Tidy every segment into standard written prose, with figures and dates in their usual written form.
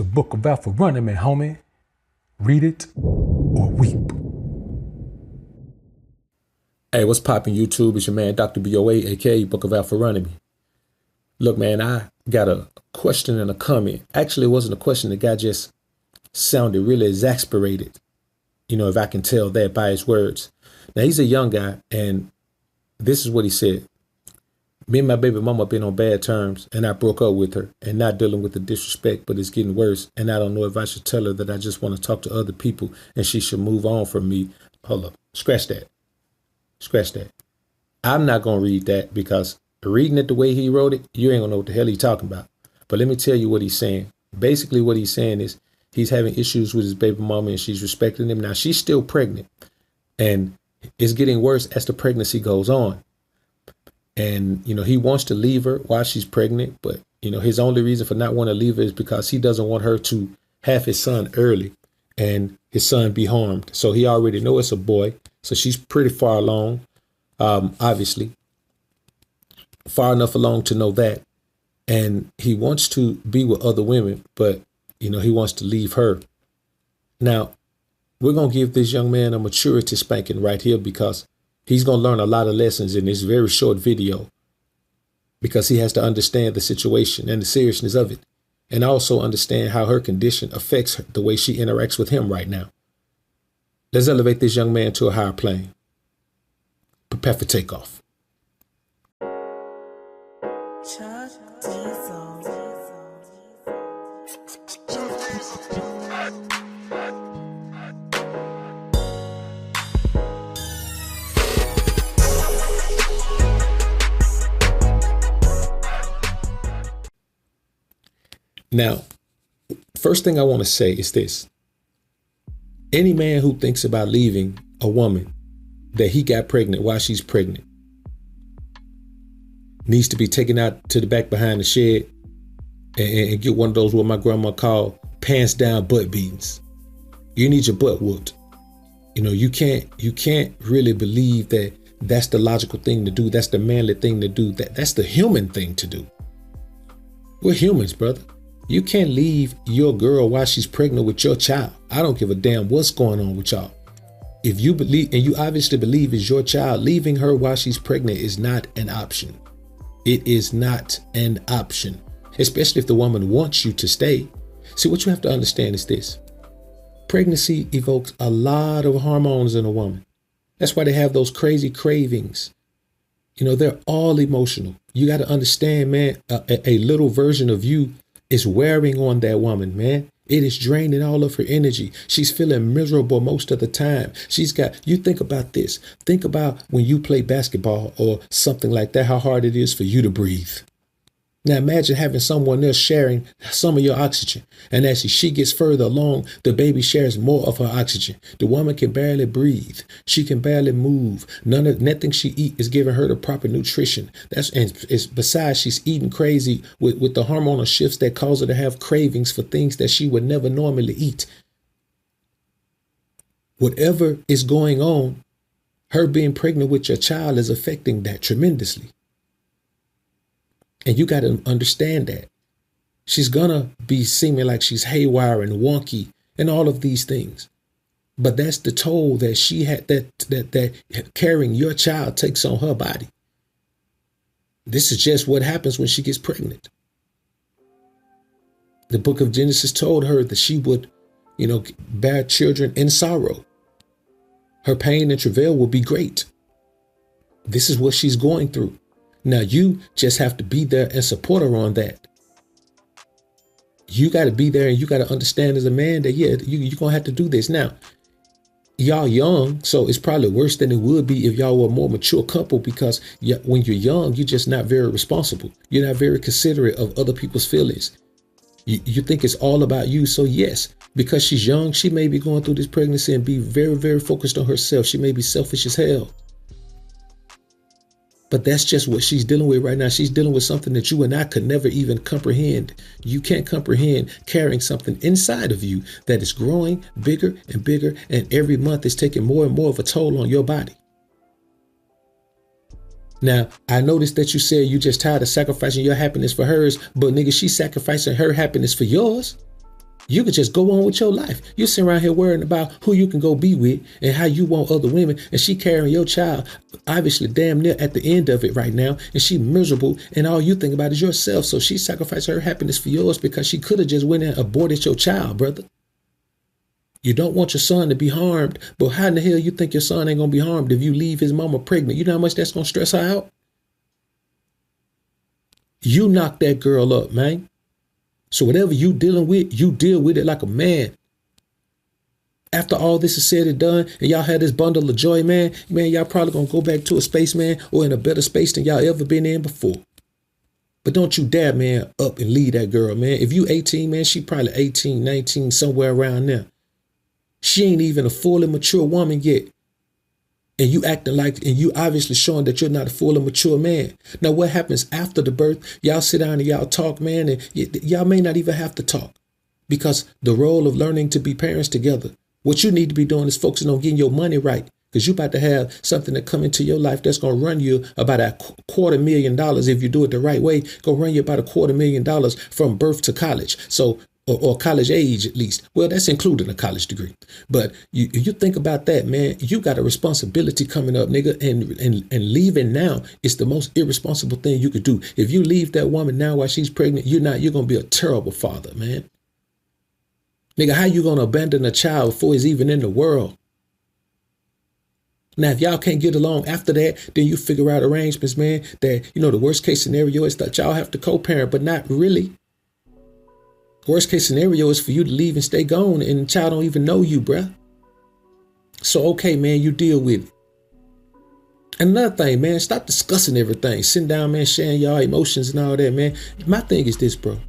the book of Alpha Running Man, homie. Read it or weep. Hey, what's poppin' YouTube? It's your man, Dr. BOA, aka Book of Alpha Running Man. Look, man, I got a question and a comment. Actually, it wasn't a question. The guy just sounded really exasperated, if I can tell that by his words. Now, he's a young guy, and this is what he said. Me and my baby mama been on bad terms, and I broke up with her, and not dealing with the disrespect, but it's getting worse. And I don't know if I should tell her that I just want to talk to other people and she should move on from me. Hold up. Scratch that. I'm not going to read that, because reading it the way he wrote it, you ain't going to know what the hell he's talking about. But let me tell you what he's saying. Basically, what he's saying is he's having issues with his baby mama, and she's respecting him. Now, she's still pregnant, and it's getting worse as the pregnancy goes on. And, he wants to leave her while she's pregnant. But, his only reason for not wanting to leave her is because he doesn't want her to have his son early and his son be harmed. So he already know it's a boy. So she's pretty far along, obviously, far enough along to know that. And he wants to be with other women, but, he wants to leave her. Now, we're going to give this young man a maturity spanking right here, because he's going to learn a lot of lessons in this very short video, because he has to understand the situation and the seriousness of it, and also understand how her condition affects her, the way she interacts with him right now. Let's elevate this young man to a higher plane. Prepare for takeoff. Now, first thing I want to say is this. Any man who thinks about leaving a woman that he got pregnant while she's pregnant needs to be taken out to the back behind the shed and get one of those, what my grandma called pants down butt beatings. You need your butt whooped. You can't really believe that that's the logical thing to do. That's the manly thing to do. That's the human thing to do. We're humans, brother. You can't leave your girl while she's pregnant with your child. I don't give a damn what's going on with y'all. If you believe, and you obviously believe it's your child, leaving her while she's pregnant is not an option. It is not an option, especially if the woman wants you to stay. See, what you have to understand is this. Pregnancy evokes a lot of hormones in a woman. That's why they have those crazy cravings. They're all emotional. You got to understand, man, a little version of you is wearing on that woman, man. It is draining all of her energy. She's feeling miserable most of the time. You think about this. Think about when you play basketball or something like that, how hard it is for you to breathe. Now imagine having someone else sharing some of your oxygen. And as she gets further along, the baby shares more of her oxygen. The woman can barely breathe. She can barely move. Nothing she eats is giving her the proper nutrition. Besides, she's eating crazy with the hormonal shifts that cause her to have cravings for things that she would never normally eat. Whatever is going on, her being pregnant with your child is affecting that tremendously. And you got to understand that. She's going to be seeming like she's haywire and wonky and all of these things. But that's the toll that she had, that carrying your child takes on her body. This is just what happens when she gets pregnant. The book of Genesis told her that she would, bear children in sorrow. Her pain and travail will be great. This is what she's going through. Now, you just have to be there and support her on that. You got to be there, and you got to understand as a man that, you're going to have to do this. Now, y'all young, so it's probably worse than it would be if y'all were a more mature couple, because when you're young, you're just not very responsible. You're not very considerate of other people's feelings. You think it's all about you. So yes, because she's young, she may be going through this pregnancy and be very, very focused on herself. She may be selfish as hell. But that's just what she's dealing with right now. She's dealing with something that you and I could never even comprehend. You can't comprehend carrying something inside of you that is growing bigger and bigger, and every month is taking more and more of a toll on your body. Now, I noticed that you said you just tired of sacrificing your happiness for hers, but nigga, she's sacrificing her happiness for yours. You could just go on with your life. You sit around here worrying about who you can go be with and how you want other women. And she carrying your child, obviously damn near at the end of it right now. And she miserable. And all you think about is yourself. So she sacrificed her happiness for yours because she could have just went and aborted your child, brother. You don't want your son to be harmed. But how in the hell you think your son ain't going to be harmed if you leave his mama pregnant? You know how much that's going to stress her out? You knock that girl up, man. So whatever you dealing with, you deal with it like a man. After all this is said and done, and y'all had this bundle of joy, man, y'all probably gonna go back to a space, man, or in a better space than y'all ever been in before. But don't you dare, man, up and leave that girl, man. If you 18, man, she probably 18, 19, somewhere around there. She ain't even a fully mature woman yet. And you acting like, and you obviously showing that you're not a fully mature man. Now, what happens after the birth? Y'all sit down and y'all talk, man, and y'all may not even have to talk because the role of learning to be parents together, what you need to be doing is focusing on getting your money right because you're about to have something that come into your life that's going to run you about $250,000 if you do it the right way. Going to run you about $250,000 from birth to college. So or college age at least. Well, that's including a college degree. But you think about that, man, you got a responsibility coming up, nigga, and leaving now is the most irresponsible thing you could do. If you leave that woman now while she's pregnant, you're going to be a terrible father, man. Nigga, how you going to abandon a child before he's even in the world? Now, if y'all can't get along after that, then you figure out arrangements, man, that, the worst case scenario is that y'all have to co-parent, but not really. Worst case scenario is for you to leave and stay gone and the child don't even know you, bruh. So, okay, man, you deal with it. Another thing, man, stop discussing everything. Sitting down, man, sharing y'all emotions and all that, man. My thing is this, bro.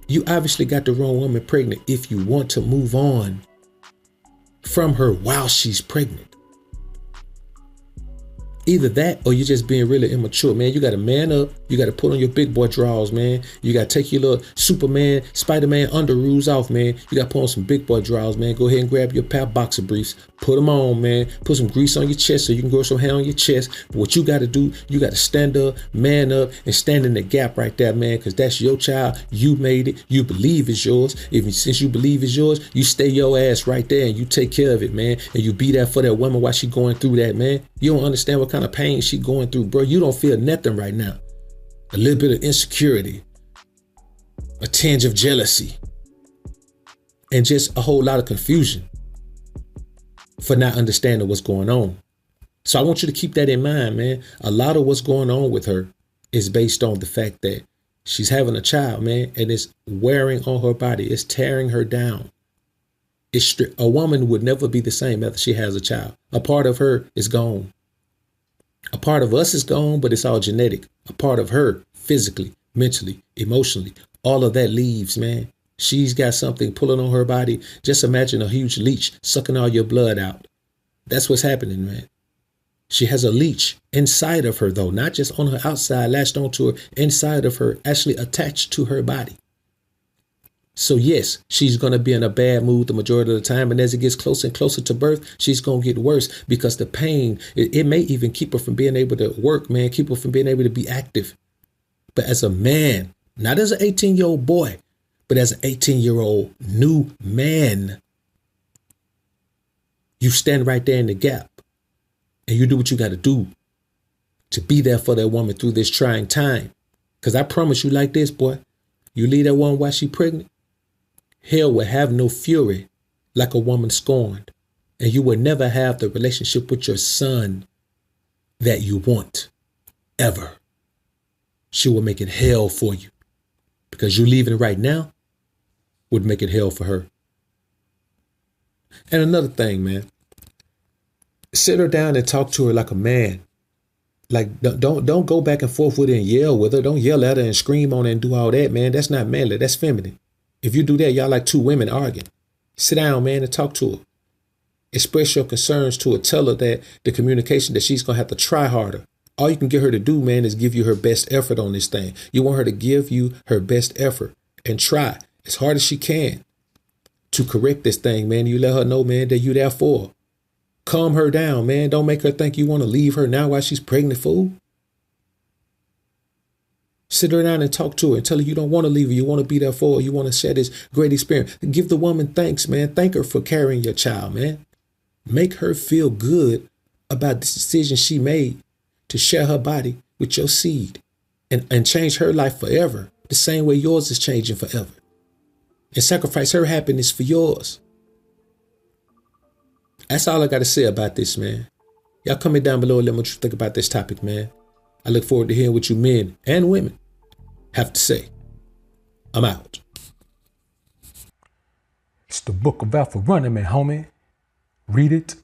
You obviously got the wrong woman pregnant if you want to move on from her while she's pregnant. Either that or you're just being really immature, man. You got to man up. You got to put on your big boy drawers, man. You got to take your little Superman, Spider-Man underoos off, man. You got to put on some big boy drawers, man. Go ahead and grab your pair of boxer briefs. Put them on, man. Put some grease on your chest so you can grow some hair on your chest. But what you got to do, you got to stand up, man up, and stand in the gap right there, man, because that's your child. You made it. You believe it's yours. Since you believe it's yours, you stay your ass right there and you take care of it, man. And you be there for that woman while she going through that, man. You don't understand what kind of pain she going through, bro. You don't feel nothing right now. A little bit of insecurity, a tinge of jealousy, and just a whole lot of confusion for not understanding what's going on. So I want you to keep that in mind, man. A lot of what's going on with her is based on the fact that she's having a child, man, and it's wearing on her body. It's tearing her down. A woman would never be the same after she has a child. A part of her is gone. A part of us is gone, but it's all genetic. A part of her, physically, mentally, emotionally, all of that leaves, man. She's got something pulling on her body. Just imagine a huge leech sucking all your blood out. That's what's happening, man. She has a leech inside of her, though, not just on her outside, latched onto her, inside of her, actually attached to her body. So yes, she's going to be in a bad mood the majority of the time. And as it gets closer and closer to birth, she's going to get worse because the pain, it may even keep her from being able to work, man, keep her from being able to be active. But as a man, not as an 18-year-old boy, but as an 18-year-old new man, you stand right there in the gap and you do what you got to do to be there for that woman through this trying time. Because I promise you like this, boy, you leave that woman while she's pregnant, hell will have no fury like a woman scorned, and you will never have the relationship with your son that you want, ever. She will make it hell for you because you leaving right now would make it hell for her. And another thing, man, sit her down and talk to her like a man. Like, don't go back and forth with her and yell with her. Don't yell at her and scream on her and do all that, man. That's not manly. That's feminine. If you do that, y'all like two women arguing. Sit down, man, and talk to her. Express your concerns to her. Tell her that the communication that she's going to have to try harder. All you can get her to do, man, is give you her best effort on this thing. You want her to give you her best effort and try as hard as she can to correct this thing, man. You let her know, man, that you're there for her. Calm her down, man. Don't make her think you want to leave her now while she's pregnant, fool. Sit her down and talk to her and tell her you don't want to leave her. You want to be there for her. You want to share this great experience. Give the woman thanks, man. Thank her for carrying your child, man. Make her feel good about this decision she made to share her body with your seed and change her life forever, the same way yours is changing forever. And sacrifice her happiness for yours. That's all I got to say about this, man. Y'all comment down below and let me know what you think about this topic, man. I look forward to hearing what you men and women have to say. I'm out. It's the book of Alpha running, man, homie. Read it